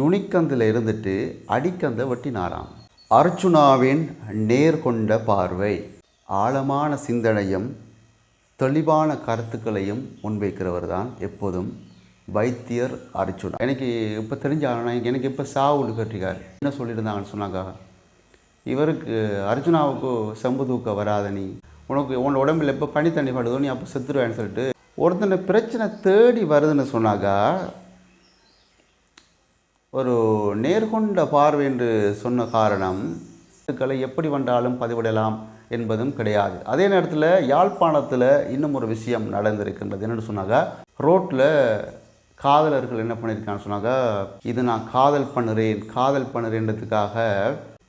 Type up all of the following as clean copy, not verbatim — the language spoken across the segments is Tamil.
நுனிக்கந்தில் இருந்துட்டு அடிக்கந்த வெட்டினாராம். அர்ச்சுனாவின் நேர்கொண்ட பார்வை, ஆழமான சிந்தனையும் தெளிவான கருத்துக்களையும் முன்வைக்கிறவர் தான் எப்போதும் வைத்தியர் அர்ச்சுனா. எனக்கு இப்போ தெரிஞ்ச எனக்கு இப்போ சாவுன்னு கேட்டிருக்காரு. என்ன சொல்லியிருந்தாங்கன்னு சொன்னாக்கா, இவருக்கு அர்ச்சுனாவுக்கு செம்பு தூக்க வராத, நீ உனக்கு உன்னோட உடம்பில் எப்போ பனி தண்ணி படுதோ நீ அப்போ செத்துருவேன்னு சொல்லிட்டு ஒருத்தனை பிரச்சனை தேடி வருதுன்னு சொன்னாக்கா, ஒரு நேர்கொண்ட பார்வை என்று சொன்ன காரணம் எப்படி வந்தாலும் பதிவிடலாம் என்பதும் கிடையாது. அதே நேரத்தில் யாழ்ப்பாணத்தில் இன்னும் ஒரு விஷயம் நடந்திருக்கின்றது. என்னென்னு சொன்னாக்கா, ரோட்டில் காதலர்கள் என்ன பண்ணியிருக்கான்னு சொன்னாக்கா, இது நான் காதல் பண்ணுறேன்றதுக்காக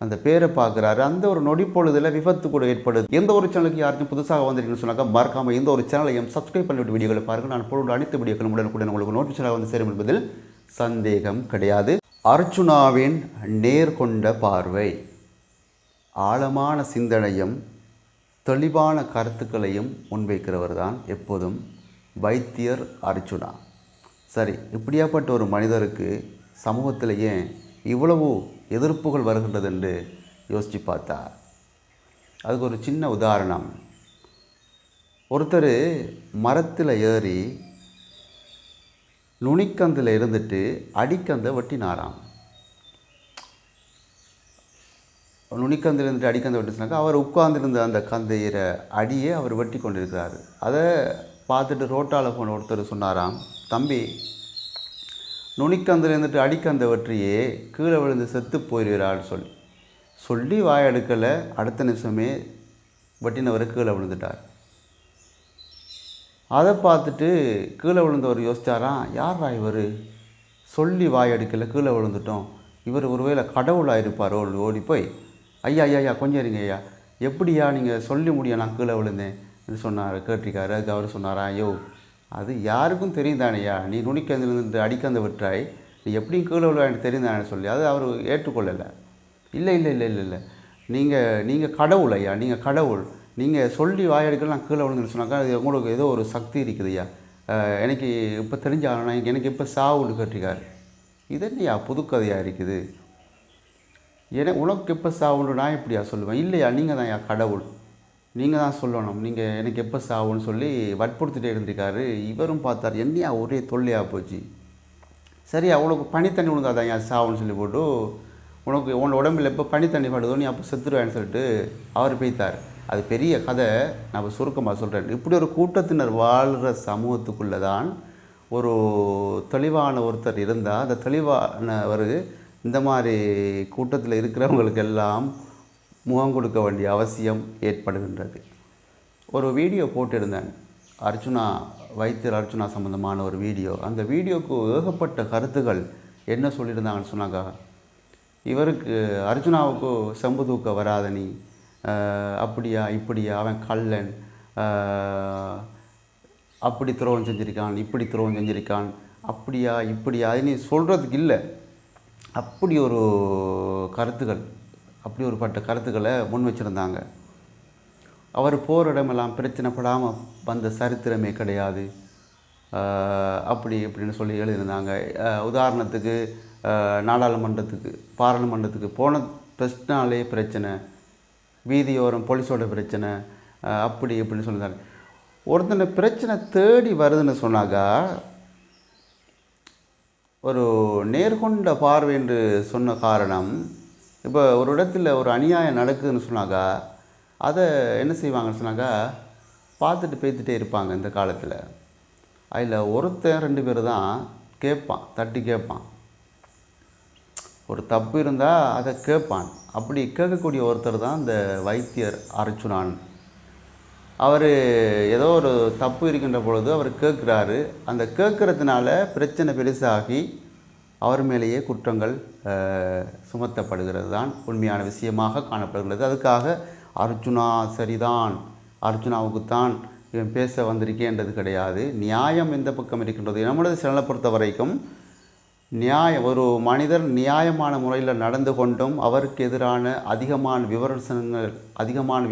அந்த பேரை பார்க்குறாரு. அந்த ஒரு நொடி பொழுதில் விபத்து கூட ஏற்படுது. எந்த ஒரு சேனலுக்கு யாருக்கும் புதுசாக வந்திருக்குன்னு சொன்னாக்கா, மறக்காமல் எந்த ஒரு சேனலையும் சப்ஸ்கிரைப் பண்ணிவிட்டு வீடியோக்களை பாருங்கள். நான் போடுற அனைத்து வீடியோக்களும் உடனுக்குடன் உங்களுக்கு நோட்டிஃபிகேஷனாக வந்து சேரும் என்பதில் சந்தேகம் கிடையாது. அர்ச்சுனாவின் நேர்கொண்ட பார்வை, ஆழமான சிந்தனையும் தெளிவான கருத்துக்களையும் முன்வைக்கிறவர் தான் எப்போதும் வைத்தியர் அர்ச்சுனா. சரி, இப்படியாப்பட்ட ஒரு மனிதருக்கு சமூகத்திலேயே இவ்வளவு எதிர்ப்புகள் வருகின்றது என்று யோசித்து பார்த்தா, அதுக்கு ஒரு சின்ன உதாரணம். ஒருத்தர் மரத்தில் ஏறி நுனிக்கந்தில் இருந்துட்டு அடிக்கந்த வெட்டினாராம். நுனிக்கந்தில் இருந்துட்டு அடிக்கந்த வெட்டினாக்கா, அவர் உட்கார்ந்துருந்த அந்த கந்தையிற அடியே அவர் வெட்டி கொண்டிருக்கிறார். அதை பார்த்துட்டு ரோட்டால் போன ஒருத்தர் சொன்னாராம், தம்பி, நுனிக்கந்தில் இருந்துட்டு அடிக்கந்த வெற்றியே கீழே விழுந்து செத்து போயிடுகிறான்னு சொல்லி வாயெடுக்கலை. அடுத்த நிமிஷமே வெட்டினவர் கீழே விழுந்துட்டார். அதை பார்த்துட்டு கீழே விழுந்தவர் யோசிச்சாராம், யாரா இவர், சொல்லி வாயெடுக்கலை, கீழே விழுந்துட்டோம், இவர் ஒருவேளை கடவுளாக இருப்பாரோ. ஓடி போய், ஐயா ஐயா ஐயா கொஞ்சம் இருங்க ஐயா, எப்படியா நீங்கள் சொல்லி முடிய நான் கீழே விழுந்தேன் சொன்னார். கேட்டிருக்காரு. அதுக்கு அவர் சொன்னாரா, ஐயோ அது யாருக்கும் தெரியும் தானேயா, நீ நுனிக்கந்திலிருந்து அடிக்கந்த விட்டாய், நீ எப்படியும் கீழே விழா எனக்கு தெரியும் தானே சொல்லி. அது அவர் ஏற்றுக்கொள்ளலை. இல்லை இல்லை இல்லை இல்லை இல்லை, நீங்கள் கடவுள் ஐயா, நீங்கள் கடவுள், நீங்கள் சொல்லி வாயெடுக்கலாம் நான் கீழே விழுந்துன்னு சொன்னாக்கா, அது உங்களுக்கு ஏதோ ஒரு சக்தி இருக்குது ஐயா, எனக்கு இப்போ தெரிஞ்ச எனக்கு இப்போ சாவுன்னு கேட்டிருக்காரு. இது என்னையா புதுக்கதையாக இருக்குது, உனக்கு எப்போ சாவுன்னு நான் எப்படியா சொல்லுவேன். இல்லையா, நீங்கள் தான் ஐயா கடவுள், நீங்கள் தான் சொல்லணும், நீங்கள் எனக்கு எப்போ சாவுன்னு சொல்லி வற்புறுத்திட்டே இருந்திருக்காரு. இவரும் பார்த்தார், என்னையா ஒரே தொல்லையாக போச்சு. சரி, அவளுக்கு பனி தண்ணி விழுந்தாதான் ஐயா சாவுன்னு சொல்லி போட்டு, உன்னோட உடம்பில் எப்போ பனி தண்ணி படுதோ நீ அப்போ செத்துருவேன்னு சொல்லிட்டு அவர் போய்த்தார். அது பெரிய கதை, நான் சுருக்கமாக சொல்கிறேன். இப்படி ஒரு கூட்டத்தினர் வாழ்கிற சமூகத்துக்குள்ளே தான் ஒரு தெளிவான ஒருத்தர் இருந்தால், அந்த தெளிவானவர் இந்த மாதிரி கூட்டத்தில் இருக்கிறவங்களுக்கெல்லாம் முகம் கொடுக்க வேண்டிய அவசியம் ஏற்படுகின்றது. ஒரு வீடியோ போட்டிருந்தேன், வைத்தியர் அர்ச்சுனா சம்பந்தமான ஒரு வீடியோ. அந்த வீடியோவுக்கு ஏகப்பட்ட கருத்துக்கள் என்ன சொல்லியிருந்தாங்கன்னு சொன்னாக்கா, இவருக்கு அர்ச்சுனாவுக்கு செம்பு தூக்க வராத, நீ அப்படியா இப்படியா, அவன் கள்ளன், அப்படி துரோகம் செஞ்சுருக்கான், இப்படி துரோகம் செஞ்சுருக்கான், அப்படியா இப்படியா, அது நீ சொல்கிறதுக்கு இல்லை. அப்படி ஒரு கருத்துக்களை முன் வச்சுருந்தாங்க. அவர் போகிற இடமெல்லாம் பிரச்சனைப்படாமல் வந்த சரித்திரமே கிடையாது, அப்படி இப்படின்னு சொல்லி எழுதியிருந்தாங்க. உதாரணத்துக்கு பாராளுமன்றத்துக்கு போன பிரச்சனாலே பிரச்சனை, வீதியோரம் போலீஸோட பிரச்சனை, அப்படி இப்படின்னு சொல்லியிருந்தாங்க. ஒருத்தனை பிரச்சனை தேடி வருதுன்னு சொன்னாக்கா, ஒரு நேர்கொண்ட பார்வை என்று சொன்ன காரணம், இப்போ ஒரு இடத்துல ஒரு அநியாயம் நடக்குதுன்னு சொன்னாக்கா, அதை என்ன செய்வாங்கன்னு சொன்னாக்கா, பார்த்துட்டு பேத்துட்டே இருப்பாங்க. இந்த காலத்தில் அதில் ஒருத்தன் 2 பேர் தான் கேட்பான், தட்டி கேட்பான். ஒரு தப்பு இருந்தால் அதை கேட்பான். அப்படி கேட்கக்கூடிய ஒருத்தர் தான் இந்த வைத்தியர் அர்ச்சுனான். அவர் ஏதோ ஒரு தப்பு இருக்கின்ற பொழுது அவர் கேட்குறாரு. அந்த கேட்குறதுனால பிரச்சனை பெருசாகி அவர் மேலேயே குற்றங்கள் சுமத்தப்படுகிறது தான் உண்மையான விஷயமாக காணப்படுகிறது. அதுக்காக அர்ச்சுனா சரிதான், அர்ச்சுனாவுக்குத்தான் இவன் பேச வந்திருக்கேன்றது கிடையாது. நியாயம் எந்த பக்கம் இருக்கின்றது, நம்மளது சேனலை பொறுத்த வரைக்கும் ஒரு மனிதர் நியாயமான முறையில் நடந்து கொண்டும் அவருக்கு எதிரான அதிகமான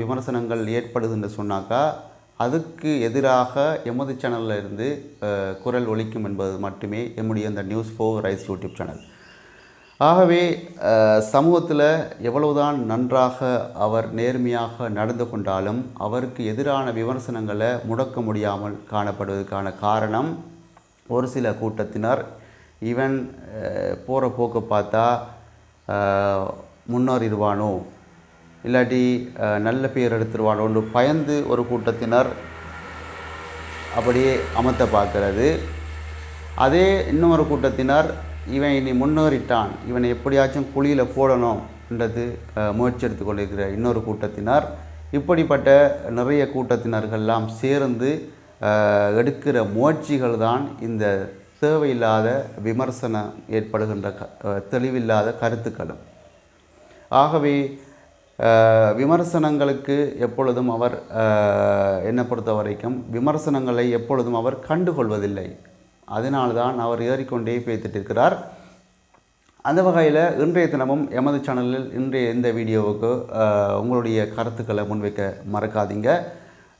விமர்சனங்கள் ஏற்படுதுன்னு சொன்னாக்கா, அதுக்கு எதிராக எமது சேனலில் இருந்து குரல் ஒலிக்கும் என்பது மட்டுமே எம்முடைய இந்த நியூஸ்4 ரைஸ் யூடியூப் சேனல். ஆகவே சமூகத்தில் எவ்வளவுதான் நன்றாக அவர் நேர்மையாக நடந்து கொண்டாலும் அவருக்கு எதிரான விமர்சனங்களை முடக்க முடியாமல் காணப்படுவதற்கான காரணம் ஒரு சில கூட்டத்தினர் இவன் போகிற போக்கு பார்த்தா முன்னேறிடுவானோ இல்லாட்டி நல்ல பேர் எடுத்துருவானோன்னு பயந்து ஒரு கூட்டத்தினர் அப்படியே அமர்த்த பார்க்கிறது. அதே இன்னொரு கூட்டத்தினர் இவன் இனி முன்னேறிட்டான், இவனை எப்படியாச்சும் குழியில் போடணும்ன்றது முயற்சி எடுத்து கொண்டிருக்கிற இன்னொரு கூட்டத்தினர், இப்படிப்பட்ட நிறைய கூட்டத்தினர்கள்லாம் சேர்ந்து எடுக்கிற முயற்சிகள் தான் இந்த தேவையில்லாத விமர்சனம் ஏற்படுகின்ற தெளிவில்லாத கருத்துக்களும். ஆகவே விமர்சனங்களுக்கு எப்பொழுதும் அவர் என்னை பொறுத்த வரைக்கும் விமர்சனங்களை எப்பொழுதும் அவர் கண்டுகொள்வதில்லை. அதனால்தான் அவர் ஏறிக்கொண்டே பேசிட்டிருக்கிறார். அந்த வகையில் இன்றைய தினமும் எமது சேனலில் இன்றைய இந்த வீடியோவுக்கு உங்களுடைய கருத்துக்களை முன்வைக்க மறக்காதீங்க.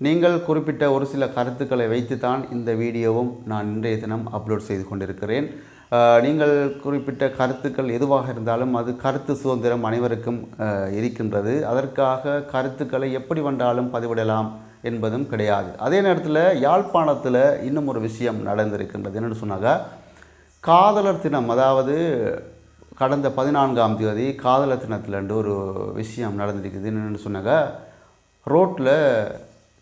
நீங்கள் குறிப்பிட்ட ஒரு சில கருத்துக்களை வைத்து தான் இந்த வீடியோவும் நான் இன்றைய தினம் அப்லோட் செய்து கொண்டிருக்கிறேன். நீங்கள் குறிப்பிட்ட கருத்துக்கள் எதுவாக இருந்தாலும் அது கருத்து சுதந்திரம் அனைவருக்கும் இருக்கின்றது. அதற்காக கருத்துக்களை எப்படி வந்தாலும் பதிவிடலாம் என்பதும் கிடையாது. அதே நேரத்தில் யாழ்ப்பாணத்தில் இன்னும் ஒரு விஷயம் நடந்திருக்கின்றது. என்னென்னு சொன்னாங்க, காதலர் தினம், அதாவது கடந்த 14ஆம் தேதி காதலர் தினத்தில்ண்டு ஒரு விஷயம் நடந்திருக்குது. என்னென்னு சொன்னாங்க, ரோட்டில்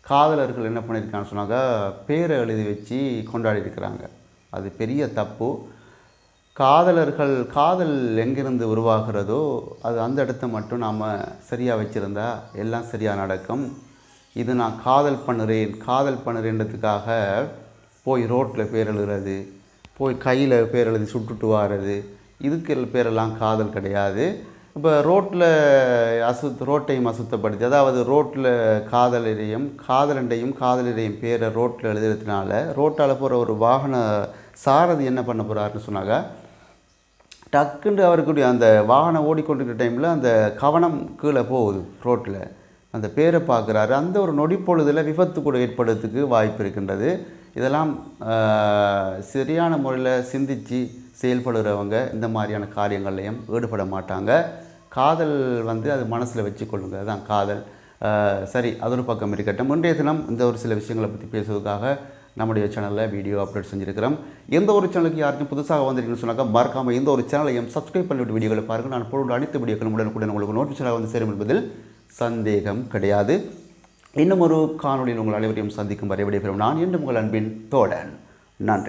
காதலர்கள் என்ன பண்ணியிருக்காங்கன்னு சொன்னாங்க, பேரை எழுதி வச்சு கொண்டாடி இருக்கிறாங்க. அது பெரிய தப்பு. காதலர்கள் காதல் எங்கிருந்து உருவாகிறதோ அது அந்த இடத்த மட்டும் நாம் சரியாக வச்சுருந்தா எல்லாம் சரியாக நடக்கும். இது நான் காதல் பண்ணுறேன்றதுக்காக போய் ரோட்டில் பேர் எழுதுறது, போய் கையில் பேர் எழுதி சுட்டுட்டு வாரது, இதுக்கு பேரெல்லாம் காதல் கிடையாது. இப்போ ரோட்டையும் அசுத்தப்படுத்தி, அதாவது ரோட்டில் காதலரையும் பேரை ரோட்டில் எழுதுறதுனால ரோட்டால் போகிற ஒரு வாகன சாரதி என்ன பண்ண போகிறாருன்னு சொன்னாங்க, டக்குன்னு அவருக்குடைய அந்த வாகனம் ஓடிக்கொண்டிருக்கிற டைமில் அந்த கவனம் கீழே போகுது, ரோட்டில் அந்த பேரை பார்க்குறாரு. அந்த ஒரு நொடி பொழுதில் விபத்து கூட ஏற்படுறதுக்கு வாய்ப்பு இருக்கின்றது. இதெல்லாம் சரியான முறையில் சிந்தித்து செயல்படுறவங்க இந்த மாதிரியான காரியங்கள்லையும் ஈடுபட மாட்டாங்க. காதல் அது மனசில் வச்சுக்கொள்ளுங்க, அதுதான் காதல். சரி, அது ஒரு பக்கம் இருக்கட்டும். இன்றைய தினம் இந்த ஒரு சில விஷயங்களை பற்றி பேசுவதற்காக நம்முடைய சேனலில் வீடியோ அப்லோட் செஞ்சுருக்கிறோம். எந்த ஒரு சேனலுக்கு யாருக்கும் புதுசாக வந்திருக்குன்னு சொன்னாக்கா மறக்காமல் எந்த ஒரு சேனலையும் சப்ஸ்கிரைப் பண்ணிவிட்டு வீடியோகளை பாருங்கள். நான் போடுற அனைத்து வீடியோக்களும் உடனுக்குடன் உங்களுக்கு நோட்டிஃபிகேஷனாக சேரும் என்பதில் சந்தேகம் கிடையாது. இன்னும் ஒரு காணொலியில் உங்கள் அனைவரையும் சந்திக்கும் வரை விடைபெறும் நான் என்று உங்கள் அன்பின் தோழன். நன்றி.